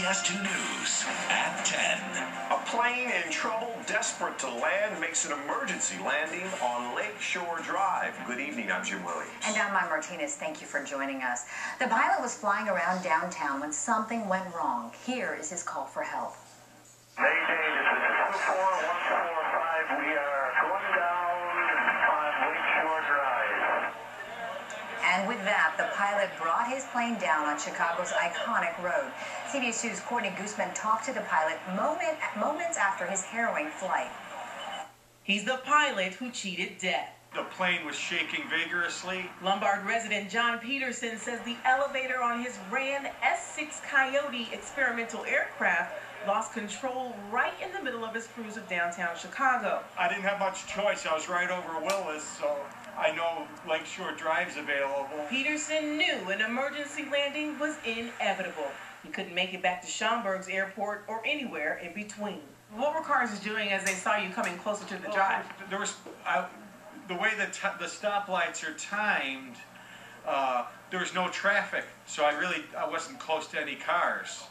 CBS 2 News at 10. A plane in trouble, desperate to land, makes an emergency landing on Lakeshore Drive. Good evening, I'm Jim Williams. And I'm Maya Martinez. Thank you for joining us. The pilot was flying around downtown when something went wrong. Here is his call for help. Mayday, this is 24145. We are going down on Lakeshore Drive. And with that, the pilot brought his plane down on Chicago's iconic road. CBS 2's Courtney Gooseman talked to the pilot moments after his harrowing flight. He's the pilot who cheated death. The plane was shaking vigorously. Lombard resident John Peterson says the elevator on his Ran S6 Coyote experimental aircraft lost control right in the middle of his cruise of downtown Chicago. I didn't have much choice. I was right over Willis, so I know Lakeshore Drive's available. Peterson knew an emergency landing was inevitable. He couldn't make it back to Schaumburg's airport or anywhere in between. What were cars doing as they saw you coming closer to the drive? There was, the way the stoplights are timed, there was no traffic, so I wasn't close to any cars.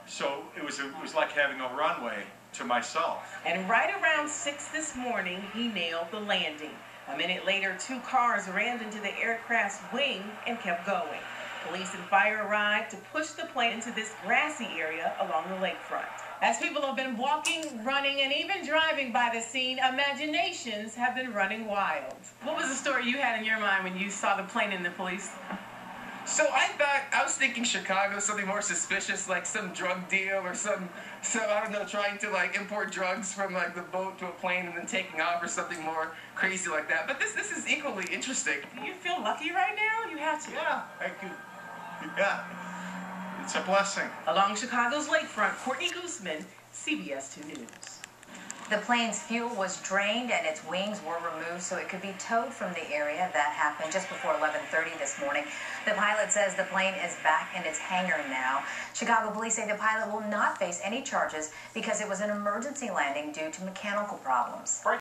So it was like having a runway to myself. And right around 6 this morning, he nailed the landing. A minute later, 2 cars rammed into the aircraft's wing and kept going. Police and fire arrived to push the plane into this grassy area along the lakefront. As people have been walking, running, and even driving by the scene, imaginations have been running wild. What was the story you had in your mind when you saw the plane and the police? So I was thinking Chicago, something more suspicious, like some drug deal or some I don't know, trying to like import drugs from like the boat to a plane and then taking off or something more crazy like that. But this is equally interesting. You feel lucky right now? You have to. Yeah, thank you. Yeah, it's a blessing. Along Chicago's lakefront, Courtney Gooseman, CBS 2 News. The plane's fuel was drained and its wings were removed so it could be towed from the area. That happened just before 11:30 this morning. The pilot says the plane is back in its hangar now. Chicago police say the pilot will not face any charges because it was an emergency landing due to mechanical problems.